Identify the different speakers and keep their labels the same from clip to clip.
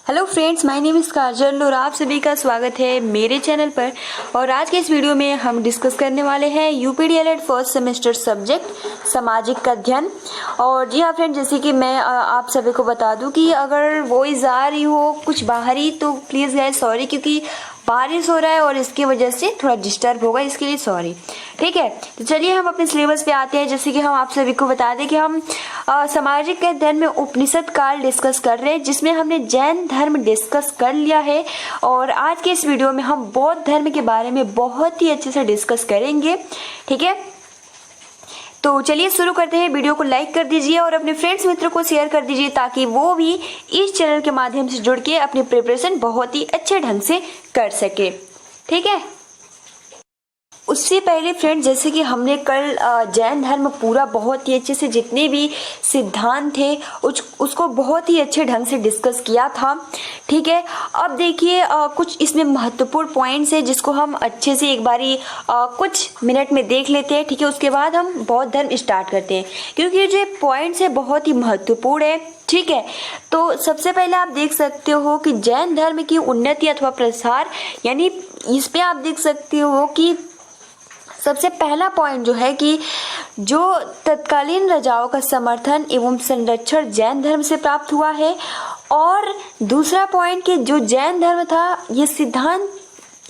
Speaker 1: Hello friends, my name is Kajal और आप सभी का स्वागत है मेरे चैनल पर। और आज के इस वीडियो में हम डिस्कस करने वाले हैं यूपीडीएलएड फर्स्ट सेमेस्टर सब्जेक्ट सामाजिक अध्ययन। और जी हाँ फ्रेंड, जैसे कि मैं आप सभी को बता दूं कि अगर वॉइस आ रही हो कुछ बाहरी तो प्लीज़ गाइस सॉरी, क्योंकि बारिश हो रहा है और इसकी वजह से थोड़ा डिस्टर्ब होगा, इसके लिए सॉरी। ठीक है, तो चलिए हम अपने सिलेबस पे आते हैं। जैसे कि हम आप सभी को बता दें कि हम सामाजिक अध्ययन में उपनिषद काल डिस्कस कर रहे हैं, जिसमें हमने जैन धर्म डिस्कस कर लिया है। और आज के इस वीडियो में हम बौद्ध धर्म के बारे में बहुत ही अच्छे से डिस्कस करेंगे। ठीक है, तो चलिए शुरू करते हैं। वीडियो को लाइक कर दीजिए और अपने फ्रेंड्स मित्रों को शेयर कर दीजिए, ताकि वो भी इस चैनल के माध्यम से जुड़ के अपनी प्रिपरेशन बहुत ही अच्छे ढंग से कर सके। ठीक है, उससे पहले फ्रेंड, जैसे कि हमने कल जैन धर्म पूरा बहुत ही अच्छे से जितने भी सिद्धांत थे उसको बहुत ही अच्छे ढंग से डिस्कस किया था। ठीक है, अब देखिए कुछ इसमें महत्वपूर्ण पॉइंट्स है जिसको हम अच्छे से एक बारी कुछ मिनट में देख लेते हैं। ठीक है, उसके बाद हम बौद्ध धर्म स्टार्ट करते हैं, क्योंकि ये जो पॉइंट्स है बहुत ही महत्वपूर्ण है। ठीक है, तो सबसे पहले आप देख सकते हो कि जैन धर्म की उन्नति अथवा प्रसार, यानी इस पे आप देख सकते हो कि सबसे पहला पॉइंट जो है कि जो तत्कालीन राजाओं का समर्थन एवं संरक्षण जैन धर्म से प्राप्त हुआ है। और दूसरा पॉइंट कि जो जैन धर्म था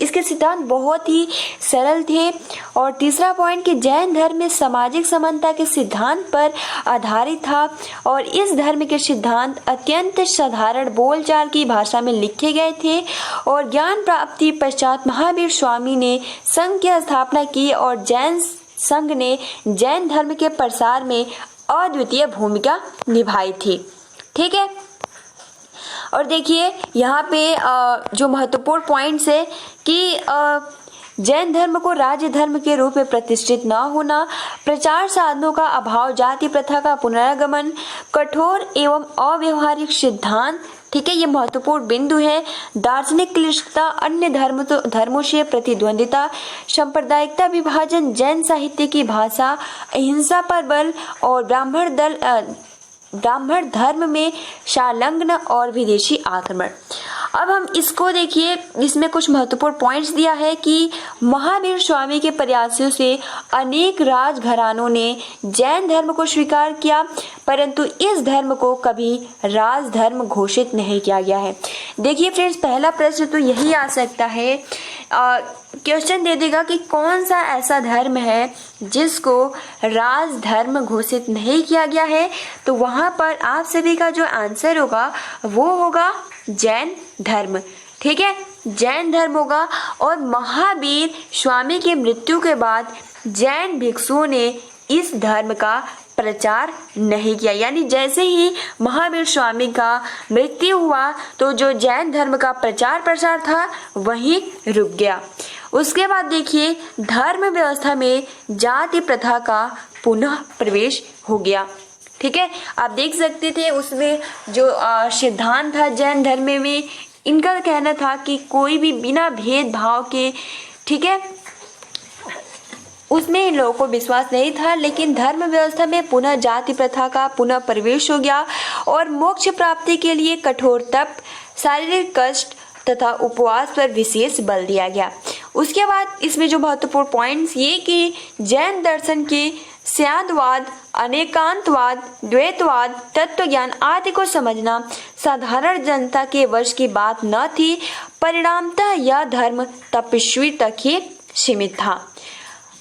Speaker 1: इसके सिद्धांत बहुत ही सरल थे। और तीसरा पॉइंट कि जैन धर्म में सामाजिक समानता के सिद्धांत पर आधारित था और इस धर्म के सिद्धांत अत्यंत साधारण बोलचाल की भाषा में लिखे गए थे। और ज्ञान प्राप्ति पश्चात महावीर स्वामी ने संघ की स्थापना की और जैन संघ ने जैन धर्म के प्रसार में अद्वितीय भूमिका निभाई थी। ठीक है, और देखिए यहाँ पे जो महत्वपूर्ण पॉइंट्स है कि जैन धर्म को राज्य धर्म के रूप में प्रतिष्ठित न होना, प्रचार साधनों का अभाव, जाति प्रथा का पुनरागमन, कठोर एवं अव्यवहारिक सिद्धांत। ठीक है, ये महत्वपूर्ण बिंदु है। दार्शनिक क्लिष्टता, अन्य धर्मों से प्रतिद्वंदिता, सांप्रदायिकता विभाजन, जैन साहित्य की भाषा, अहिंसा पर बल और ब्राह्मण धर्म में शालंग्न और विदेशी आक्रमण। अब हम इसको देखिए, इसमें कुछ महत्वपूर्ण पॉइंट्स दिया है कि महावीर स्वामी के प्रयासों से अनेक राजघरानों ने जैन धर्म को स्वीकार किया, परंतु इस धर्म को कभी राजधर्म घोषित नहीं किया गया है। देखिए फ्रेंड्स, पहला प्रश्न तो यही आ सकता है, क्वेश्चन दे देगा कि कौन सा ऐसा धर्म है जिसको राजधर्म घोषित नहीं किया गया है। तो वहां पर आप सभी का जो आंसर होगा वो होगा जैन धर्म। ठीक है, जैन धर्म होगा। और महावीर स्वामी की मृत्यु के बाद जैन भिक्षुओं ने इस धर्म का प्रचार नहीं किया, यानी जैसे ही महावीर स्वामी का मृत्यु हुआ तो जो जैन धर्म का प्रचार प्रसार था वहीं रुक गया। उसके बाद देखिए, धर्म व्यवस्था में जाति प्रथा का पुनः प्रवेश हो गया। ठीक है, आप देख सकते थे उसमें जो सिद्धांत था जैन धर्म में, इनका कहना था कि कोई भी बिना भेदभाव के, ठीक है, उसमें इन लोगों को विश्वास नहीं था। लेकिन धर्म व्यवस्था में पुनः जाति प्रथा का पुनः प्रवेश हो गया और मोक्ष प्राप्ति के लिए कठोर तप, शारीरिक कष्ट तथा उपवास पर विशेष बल दिया गया। उसके बाद इसमें जो महत्वपूर्ण पॉइंट्स ये कि जैन दर्शन के स्यादवाद, अनेकांतवाद, द्वैतवाद, तत्व ज्ञान आदि को समझना साधारण जनता के वश की बात न थी। परिणामतः यह धर्म तपस्वी तक ही सीमित था।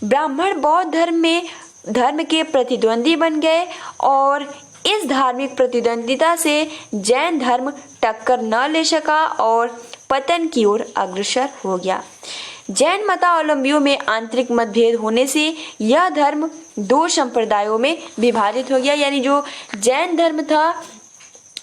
Speaker 1: ब्राह्मण बौद्ध धर्म के प्रतिद्वंदी बन गए और इस धार्मिक प्रतिद्वंदिता से जैन धर्म टक्कर न ले सका और पतन की ओर अग्रसर हो गया। जैन मतावलंबियों में आंतरिक मतभेद होने से यह धर्म दो संप्रदायों में विभाजित हो गया, यानी जो जैन धर्म था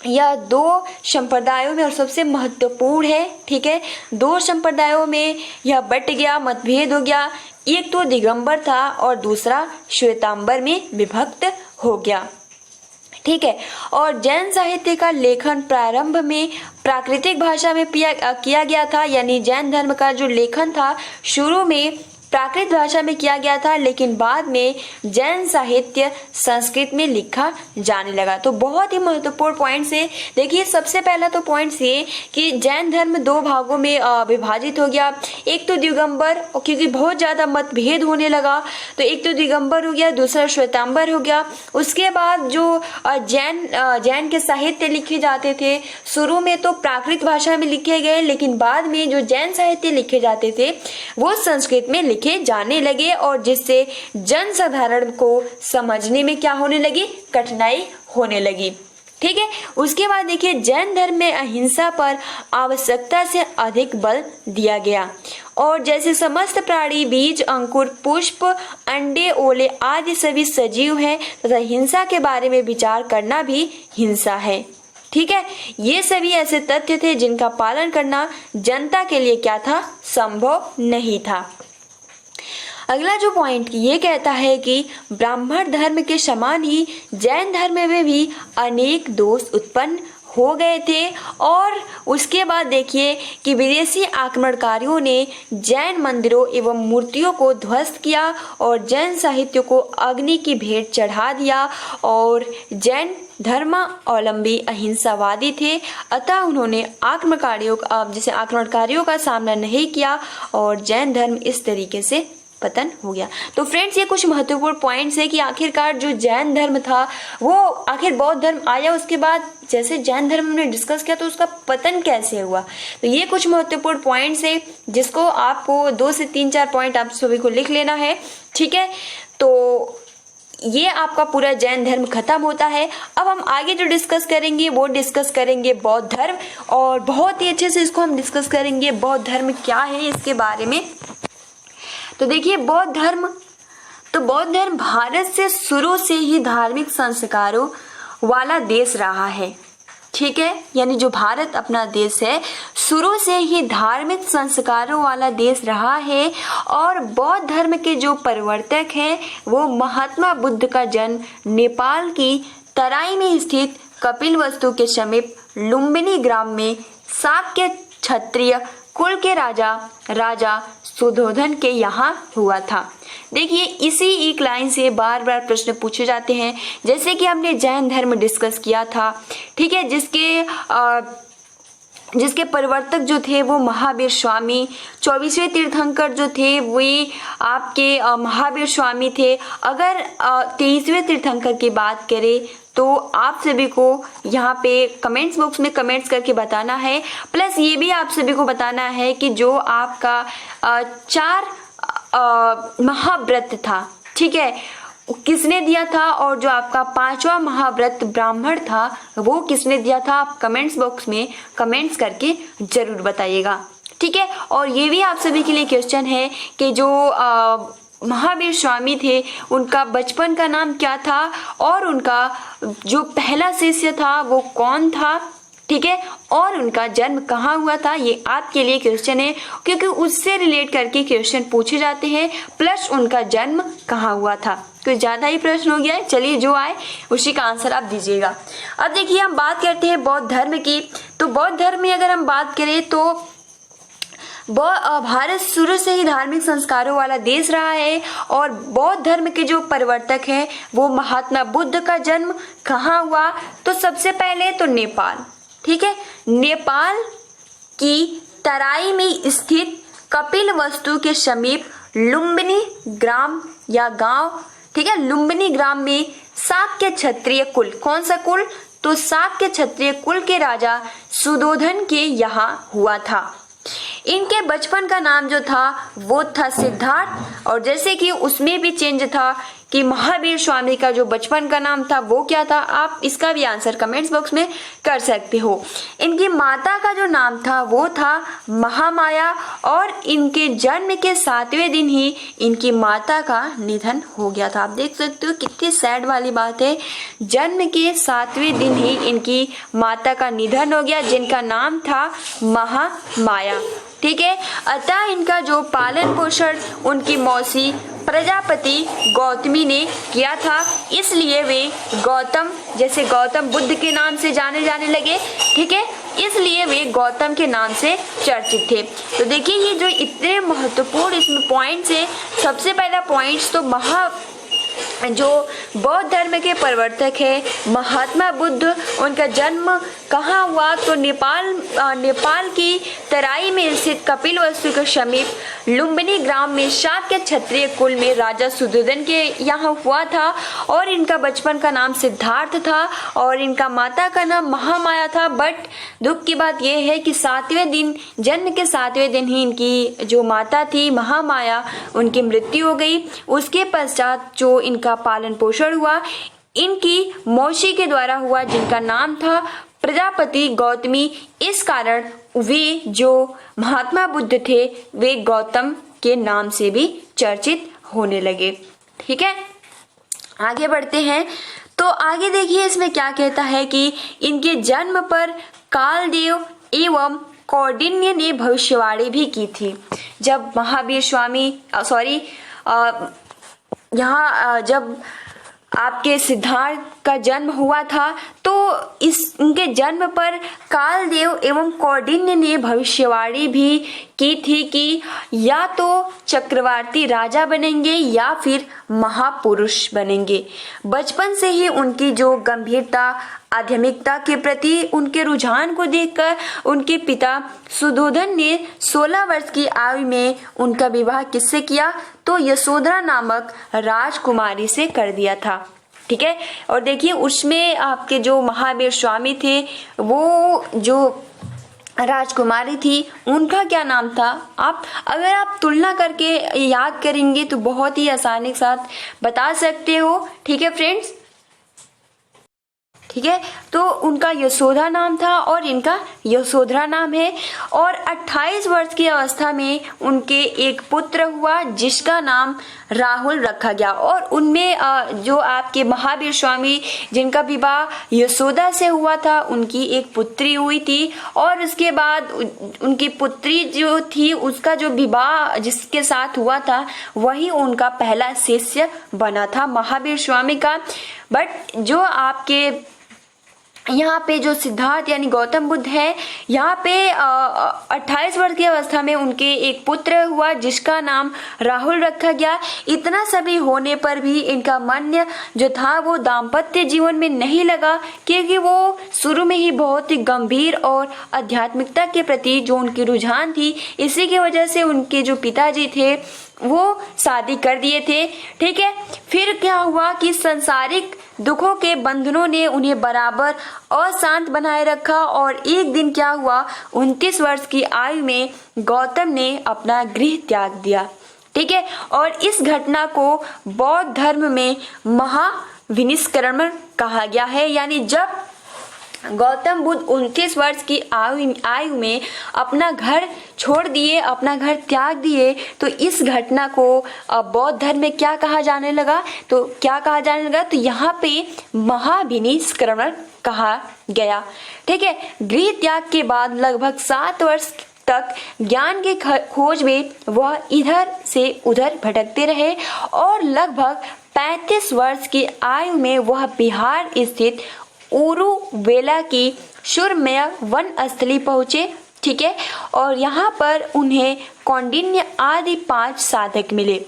Speaker 1: यह दो संप्रदायों में, और सबसे महत्वपूर्ण है, ठीक है, दो संप्रदायों में यह बट गया, मतभेद हो गया। एक तो दिगंबर था और दूसरा श्वेतांबर में विभक्त हो गया। ठीक है, और जैन साहित्य का लेखन प्रारंभ में प्राकृतिक भाषा में किया गया था, यानी जैन धर्म का जो लेखन था शुरू में प्राकृत भाषा में किया गया था, लेकिन बाद में जैन साहित्य संस्कृत में लिखा जाने लगा। तो बहुत ही महत्वपूर्ण पॉइंट्स है। देखिए सबसे पहला तो पॉइंट्स ये कि जैन धर्म दो भागों में विभाजित हो गया। एक तो दिगंबर, क्योंकि बहुत ज्यादा मतभेद होने लगा, तो एक तो दिगंबर हो गया, दूसरा श्वेतांबर हो गया। उसके बाद जो जैन के साहित्य लिखे जाते थे, शुरू में तो प्राकृत भाषा में लिखे गए, लेकिन बाद में जो जैन साहित्य लिखे जाते थे वो संस्कृत में लिखे जाने लगे, और जिससे जन साधारण को समझने में क्या होने लगी, कठिनाई होने लगी। ठीक है। उसके बाद देखिए जैन धर्म में अहिंसा पर आवश्यकता से अधिक बल दिया गया, और जैसे समस्त प्राणी बीज, अंकुर, पुष्प, अंडे, ओले आदि सभी सजीव हैं तथा हिंसा के बारे में विचार करना भी हिंसा है। ठीक है। ये सभी ऐसे तथ्य थे जिनका पालन करना जनता के लिए क्या था, संभव नहीं था। अगला जो पॉइंट ये कहता है कि ब्राह्मण धर्म के समान ही जैन धर्म में भी अनेक दोष उत्पन्न हो गए थे, और उसके बाद देखिए कि विदेशी आक्रमणकारियों ने जैन मंदिरों एवं मूर्तियों को ध्वस्त किया और जैन साहित्य को अग्नि की भेंट चढ़ा दिया, और जैन धर्मावलंबी अहिंसावादी थे, अतः उन्होंने आक्रमणकारियों का सामना नहीं किया और जैन धर्म इस तरीके से पतन हो गया। तो फ्रेंड्स ये कुछ महत्वपूर्ण पॉइंट्स है कि आखिरकार जो जैन धर्म था वो आखिर बौद्ध धर्म आया, उसके बाद जैसे जैन धर्म हमने डिस्कस किया तो उसका पतन कैसे हुआ। तो ये कुछ महत्वपूर्ण पॉइंट्स है जिसको आपको 2 से 3-4 पॉइंट आप सभी को लिख लेना है। ठीक है। तो ये आपका पूरा जैन धर्म खत्म होता है। अब हम आगे जो डिस्कस करेंगे वो डिस्कस करेंगे बौद्ध धर्म, और बहुत ही अच्छे से इसको हम डिस्कस करेंगे बौद्ध धर्म क्या है इसके बारे में। तो देखिए बौद्ध धर्म भारत से शुरू से ही धार्मिक संस्कारों वाला देश रहा है। ठीक है। यानी जो भारत अपना देश है शुरू से ही धार्मिक संस्कारों वाला देश रहा है, और बौद्ध धर्म के जो प्रवर्तक हैं वो महात्मा बुद्ध का जन्म नेपाल की तराई में स्थित कपिलवस्तु के समीप लुम्बिनी ग्राम में शाक्य क्षत्रिय कुल के राजा सुधोधन के यहाँ हुआ था। देखिए इसी एक लाइन से बार बार प्रश्न पूछे जाते हैं, जैसे कि हमने जैन धर्म डिस्कस किया था। ठीक है। जिसके प्रवर्तक जो थे वो महावीर स्वामी, 24वें तीर्थंकर जो थे वे आपके महावीर स्वामी थे। अगर 23वें तीर्थंकर की बात करें तो आप सभी को यहाँ पे कमेंट्स बॉक्स में कमेंट्स करके बताना है। प्लस ये भी आप सभी को बताना है कि जो आपका 4 महाव्रत था, ठीक है, किसने दिया था, और जो आपका 5वां महाव्रत ब्राह्मण था वो किसने दिया था। आप कमेंट्स बॉक्स में कमेंट्स करके जरूर बताइएगा। ठीक है। और ये भी आप सभी के लिए क्वेश्चन है कि जो महावीर स्वामी थे उनका बचपन का नाम क्या था, और उनका जो पहला शिष्य था वो कौन था। ठीक है। और उनका जन्म कहाँ हुआ था, ये आपके लिए क्वेश्चन है, क्योंकि उससे रिलेट करके क्वेश्चन पूछे जाते हैं। प्लस उनका जन्म कहाँ हुआ था। कुछ ज्यादा ही प्रश्न हो गया है, चलिए जो आए उसी का आंसर आप दीजिएगा। अब देखिए हम बात करते हैं बौद्ध धर्म की। तो बौद्ध धर्म में अगर हम बात करें तो भारत शुरू से ही धार्मिक संस्कारों वाला देश रहा है, और बौद्ध धर्म के जो प्रवर्तक हैं वो महात्मा बुद्ध का जन्म कहाँ हुआ, तो सबसे पहले तो नेपाल। ठीक है। नेपाल की तराई में स्थित कपिलवस्तु के समीप लुम्बिनी ग्राम या गांव, ठीक है, लुम्बिनी ग्राम में शाक्य क्षत्रिय कुल, कौन सा कुल, तो शाक्य क्षत्रिय कुल के राजा सुधोधन के यहाँ हुआ था। इनके बचपन का नाम जो था वो था सिद्धार्थ, और जैसे कि उसमें भी चेंज था कि महावीर स्वामी का जो बचपन का नाम था वो क्या था। आप इसका भी आंसर कमेंट्स बॉक्स में कर सकते हो। इनकी माता का जो नाम था वो था महामाया, और इनके जन्म के 7वें दिन ही इनकी माता का निधन हो गया था। आप देख सकते हो कितनी सैड वाली बात है, जन्म के 7वें दिन ही इनकी माता का निधन हो गया, जिनका नाम था महामाया। ठीक है। अतः इनका जो पालन पोषण उनकी मौसी प्रजापति गौतमी ने किया था, इसलिए वे गौतम, जैसे गौतम बुद्ध के नाम से जाने लगे। ठीक है। इसलिए वे गौतम के नाम से चर्चित थे। तो देखिए ये जो इतने महत्वपूर्ण इसमें पॉइंट्स है, सबसे पहला पॉइंट्स तो जो बौद्ध धर्म के प्रवर्तक है महात्मा बुद्ध, उनका जन्म कहाँ हुआ तो नेपाल की तराई में स्थित कपिलवस्तु के समीप लुम्बिनी ग्राम में शाक्य क्षत्रिय कुल में राजा सुधोधन के यहाँ हुआ था। और इनका बचपन का नाम सिद्धार्थ था और इनका माता का नाम महामाया था। बट दुख की बात यह है कि जन्म के 7वें दिन ही इनकी जो माता थी महामाया, उनकी मृत्यु हो गई। उसके पश्चात जो इनका पालन पोषण हुआ इनकी मौसी के द्वारा हुआ, जिनका नाम था प्रजापति गौतमी। इस कारण वे जो महात्मा बुद्ध थे वे गौतम के नाम से भी चर्चित होने लगे। ठीक है, आगे बढ़ते हैं। तो आगे देखिए इसमें क्या कहता है कि इनके जन्म पर कालदेव एवं कौंडिन्य ने भविष्यवाणी भी की थी। जब महावीर स्वामी यहाँ जब आपके सिद्धार्थ का जन्म हुआ था तो उनके जन्म पर कालदेव एवं कौंडिन्य ने भविष्यवाणी भी की थी कि या तो चक्रवर्ती राजा बनेंगे या फिर महापुरुष बनेंगे। बचपन से ही उनकी जो गंभीरता, आध्यात्मिकता के प्रति उनके रुझान को देखकर उनके पिता सुधोधन ने 16 वर्ष की आयु में उनका विवाह किससे किया तो यशोधरा नामक राजकुमारी से कर दिया था। ठीक है, और देखिए उसमें आपके जो महावीर स्वामी थे वो जो राजकुमारी थी उनका क्या नाम था, अगर आप तुलना करके याद करेंगे तो बहुत ही आसानी के साथ बता सकते हो। ठीक है फ्रेंड्स, ठीक है, तो उनका यशोदा नाम था और इनका यशोधरा नाम है। और 28 वर्ष की अवस्था में उनके एक पुत्र हुआ जिसका नाम राहुल रखा गया। और उनमें जो आपके महावीर स्वामी जिनका विवाह यशोदा से हुआ था उनकी एक पुत्री हुई थी। और उसके बाद उनकी पुत्री जो थी उसका जो विवाह जिसके साथ हुआ था वही उनका पहला शिष्य बना था महावीर स्वामी का। बट जो आपके यहाँ पे जो सिद्धार्थ यानी गौतम बुद्ध है, यहाँ पे 28 वर्ष की अवस्था में उनके एक पुत्र हुआ जिसका नाम राहुल रखा गया। इतना सभी होने पर भी इनका मन जो था वो दाम्पत्य जीवन में नहीं लगा, क्योंकि वो शुरू में ही बहुत ही गंभीर और आध्यात्मिकता के प्रति जो उनकी रुझान थी, इसी की वजह से उनके जो पिताजी थे वो शादी कर दिए थे। ठीक है, फिर क्या हुआ कि सांसारिक दुखों के बंधनों ने उन्हें बराबर अशांत बनाए रखा। और एक दिन क्या हुआ, 29 वर्ष की आयु में गौतम ने अपना गृह त्याग दिया। ठीक है, और इस घटना को बौद्ध धर्म में महाविनिष्क्रमण कहा गया है। यानी जब गौतम बुद्ध 29 वर्ष की आयु में अपना घर छोड़ दिए, अपना घर त्याग दिए, तो इस घटना को बौद्ध धर्म में क्या कहा जाने लगा, तो यहाँ पे महाविनिष्क्रमण कहा गया। ठीक है, गृह त्याग के बाद लगभग 7 वर्ष तक ज्ञान के खोज में वह इधर से उधर भटकते रहे और लगभग 35 वर्ष की आयु में वह बिहार स्थित उरुवेला की सुरम्य वन स्थली पहुंचे। ठीक है, और यहाँ पर उन्हें कौंडिन्य आदि 5 साधक मिले।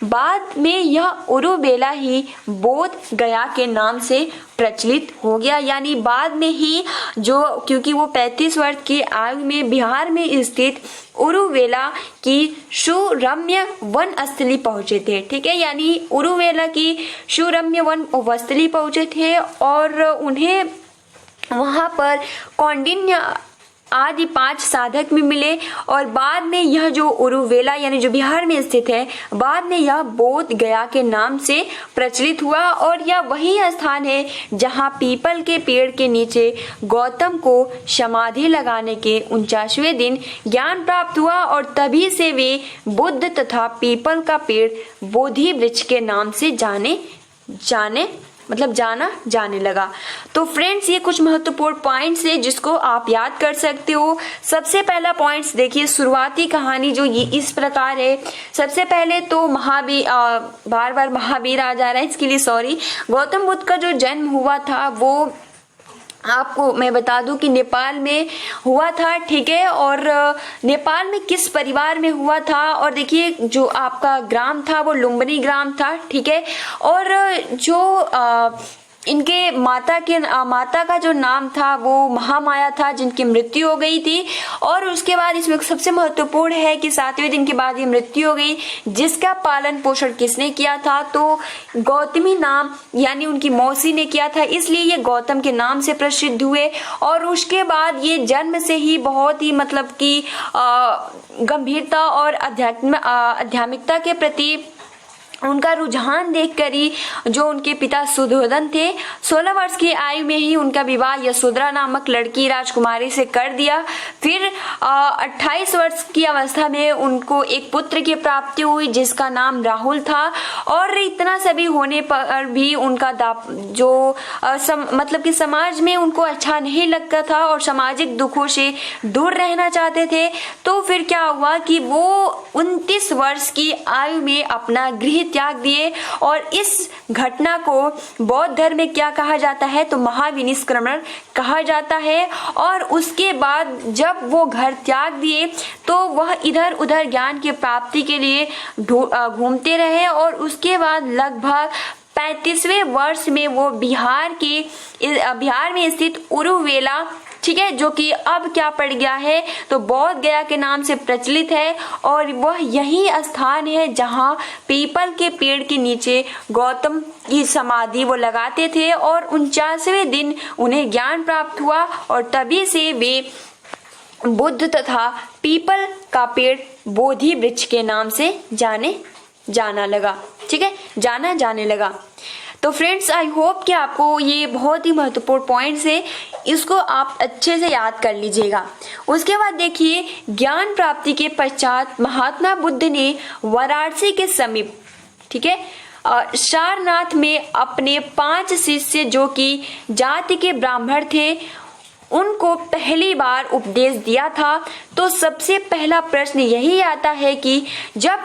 Speaker 1: बाद में यह उरुवेला ही बोध गया के नाम से प्रचलित हो गया। यानी बाद में ही क्योंकि वो 35 वर्ष की आयु में बिहार में स्थित उरुवेला की सुरम्य वन स्थली पहुंचे थे। ठीक है, यानी उरुवेला की सुरम्य वन स्थली पहुंचे थे और उन्हें वहां पर कौंडिन्य आदि 5 साधक में मिले। और बाद में यह जो उरुवेला यानी जो बिहार में स्थित है, बाद में यह बोध गया के नाम से प्रचलित हुआ। और यह वही स्थान है जहां पीपल के पेड़ के नीचे गौतम को समाधि लगाने के 49वें दिन ज्ञान प्राप्त हुआ और तभी से वे बुद्ध तथा पीपल का पेड़ बोधि वृक्ष के नाम से जाना जाने लगा। तो फ्रेंड्स, ये कुछ महत्वपूर्ण पॉइंट्स है जिसको आप याद कर सकते हो। सबसे पहला पॉइंट्स देखिए, शुरुआती कहानी जो ये इस प्रकार है। सबसे पहले तो बार महावीर आ जा रहा है, इसके लिए सॉरी। गौतम बुद्ध का जो जन्म हुआ था वो आपको मैं बता दूं कि नेपाल में हुआ था, ठीक है। और नेपाल में किस परिवार में हुआ था, और देखिए जो आपका ग्राम था वो लुम्बिनी ग्राम था, ठीक है। और जो इनके माता का जो नाम था वो महामाया था, जिनकी मृत्यु हो गई थी। और उसके बाद इसमें सबसे महत्वपूर्ण है कि 7वें दिन के बाद ये मृत्यु हो गई, जिसका पालन पोषण किसने किया था, तो गौतमी नाम यानी उनकी मौसी ने किया था, इसलिए ये गौतम के नाम से प्रसिद्ध हुए। और उसके बाद ये जन्म से ही बहुत ही मतलब कि गंभीरता और आध्यात्मिकता के प्रति उनका रुझान देखकर ही जो उनके पिता सुधोधन थे, 16 वर्ष की आयु में ही उनका विवाह यशोधरा नामक लड़की राजकुमारी से कर दिया। फिर 28 वर्ष की अवस्था में उनको एक पुत्र की प्राप्ति हुई, जिसका नाम राहुल था। और इतना सभी होने पर भी उनका मतलब कि समाज में उनको अच्छा नहीं लगता था और सामाजिक दुखों से दूर रहना चाहते थे। तो फिर क्या हुआ कि वो 29 वर्ष की आयु में अपना गृह त्याग दिए। और इस घटना को बौद्ध धर्म में क्या कहा जाता है, तो महाविनिष्क्रमण कहा जाता है। और उसके बाद जब वो घर त्याग दिए तो वह इधर उधर ज्ञान की प्राप्ति के लिए घूमते रहे। और उसके बाद लगभग 35वें वर्ष में वो बिहार में स्थित उरुवेला, ठीक है, जो कि अब क्या पड़ गया है, तो बौद्ध गया के नाम से प्रचलित है। और वह यही स्थान है जहां पीपल के पेड़ के नीचे गौतम की समाधि वो लगाते थे। और 49वें दिन उन्हें ज्ञान प्राप्त हुआ और तभी से वे बुद्ध तथा पीपल का पेड़ बोधि वृक्ष के नाम से जाना लगा, ठीक है, जाने लगा। तो फ्रेंड्स, आई होप कि आपको ये बहुत ही महत्वपूर्ण पॉइंट्स है, इसको आप अच्छे से याद कर लीजिएगा। उसके बाद देखिए, ज्ञान प्राप्ति के पश्चात महात्मा बुद्ध ने वाराणसी के समीप, ठीक है, सारनाथ में अपने 5 शिष्य जो कि जाति के ब्राह्मण थे उनको पहली बार उपदेश दिया था। तो सबसे पहला प्रश्न यही आता है कि जब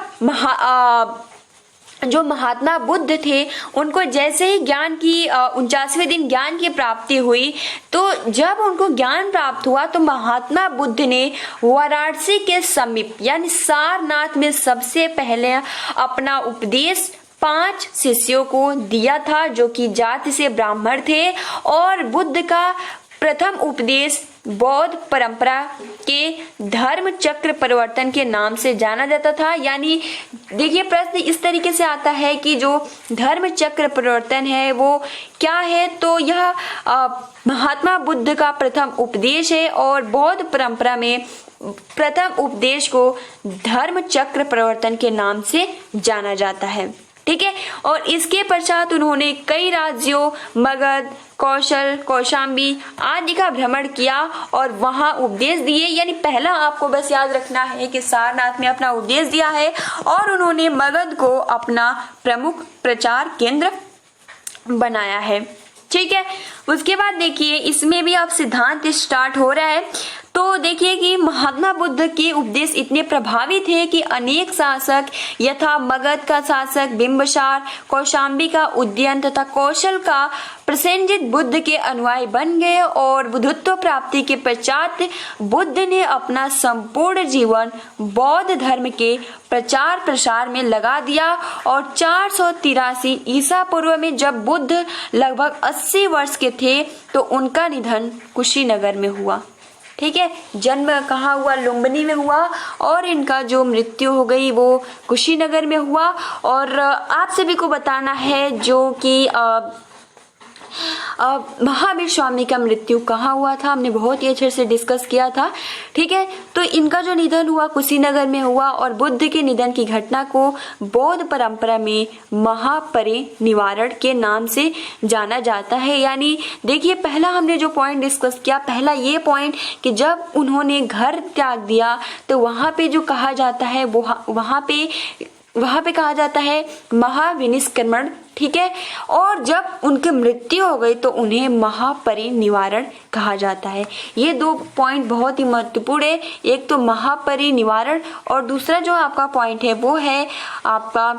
Speaker 1: जो महात्मा बुद्ध थे उनको जैसे ही ज्ञान की 49वें दिन ज्ञान की प्राप्ति हुई, तो जब उनको ज्ञान प्राप्त हुआ तो महात्मा बुद्ध ने वाराणसी के समीप यानी सारनाथ में सबसे पहले अपना उपदेश 5 शिष्यों को दिया था जो कि जाति से ब्राह्मण थे। और बुद्ध का प्रथम उपदेश बौद्ध परंपरा के धर्म चक्र परिवर्तन के नाम से जाना जाता था। यानी देखिए, प्रश्न इस तरीके से आता है कि जो धर्म चक्र परिवर्तन है वो क्या है, तो यह महात्मा बुद्ध का प्रथम उपदेश है और बौद्ध परंपरा में प्रथम उपदेश को धर्म चक्र परिवर्तन के नाम से जाना जाता है, ठीक है। और इसके पश्चात उन्होंने कई राज्यों मगध, कौशाम्बी आदि का भ्रमण किया और वहां उपदेश दिए। यानी पहला आपको बस याद रखना है कि सारनाथ में अपना उपदेश दिया है और उन्होंने मगध को अपना प्रमुख प्रचार केंद्र बनाया है, ठीक है। उसके बाद देखिए, इसमें भी अब सिद्धांत स्टार्ट हो रहा है। तो देखिए कि महात्मा बुद्ध के उपदेश इतने प्रभावी थे कि अनेक शासक यथा मगध का शासक बिंबिसार, कौशाम्बी का उदयन तथा कौशल का प्रसेनजित बुद्ध के अनुयायी बन गए। और बुद्धत्व प्राप्ति के पश्चात बुद्ध ने अपना संपूर्ण जीवन बौद्ध धर्म के प्रचार प्रसार में लगा दिया। और 483 ईसा पूर्व में जब बुद्ध लगभग 80 वर्ष के थे तो उनका निधन कुशीनगर में हुआ, ठीक है। जन्म कहाँ हुआ? लुम्बिनी में हुआ और इनका जो मृत्यु हो गई वो कुशीनगर में हुआ। और आप सभी को बताना है जो कि महावीर स्वामी का मृत्यु कहाँ हुआ था, हमने बहुत ही अच्छे से डिस्कस किया था, ठीक है। तो इनका जो निधन हुआ कुशीनगर में हुआ और बुद्ध के निधन की घटना को बौद्ध परंपरा में महापरिनिर्वाण के नाम से जाना जाता है। यानी देखिए, पहला हमने जो पॉइंट डिस्कस किया, पहला ये पॉइंट कि जब उन्होंने घर त्याग दिया तो वहां पे जो कहा जाता है वहां पे कहा जाता है महाविनिष्क्रमण, ठीक है। और जब उनकी मृत्यु हो गई तो उन्हें महापरिनिर्वाण कहा जाता है। ये 2 पॉइंट बहुत ही महत्वपूर्ण है, एक तो महापरिनिर्वाण और दूसरा जो आपका पॉइंट है वो है आपका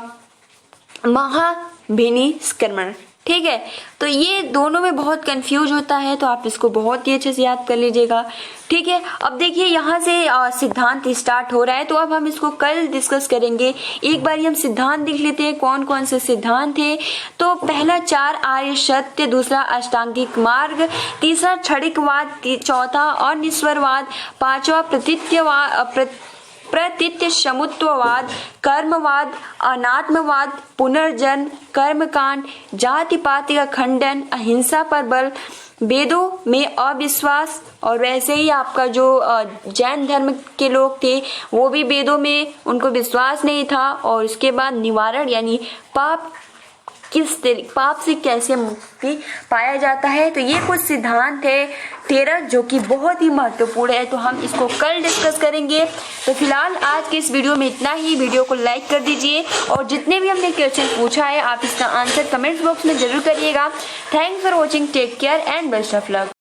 Speaker 1: महाविनिष्क्रमण, ठीक है। तो ये दोनों में बहुत कंफ्यूज होता है, तो आप इसको बहुत ही अच्छे से याद कर लीजिएगा, ठीक है। अब देखिए यहाँ से सिद्धांत स्टार्ट हो रहा है, तो अब हम इसको कल डिस्कस करेंगे। एक बार हम सिद्धांत देख लेते हैं कौन कौन से सिद्धांत थे। तो पहला 4 आर्य सत्य, दूसरा अष्टांगिक मार्ग, तीसरा क्षणिकवाद, चौथा अनिश्वरवाद, पांचवा प्रतीत्य समुत्ववाद, कर्मवाद, अनात्मवाद, पुनर्जन्म, कर्मकांड, जाति पाति का खंडन, अहिंसा पर बल, वेदों में अविश्वास। और वैसे ही आपका जो जैन धर्म के लोग थे वो भी वेदों में उनको विश्वास नहीं था। और उसके बाद निवारण यानी पाप से कैसे मुक्ति पाया जाता है। तो ये कुछ सिद्धांत है 13 जो कि बहुत ही महत्वपूर्ण है, तो हम इसको कल डिस्कस करेंगे। तो फिलहाल आज के इस वीडियो में इतना ही। वीडियो को लाइक कर दीजिए और जितने भी हमने क्वेश्चन पूछा है आप इसका आंसर कमेंट्स बॉक्स में जरूर करिएगा। Thanks for watching, take care and best of luck.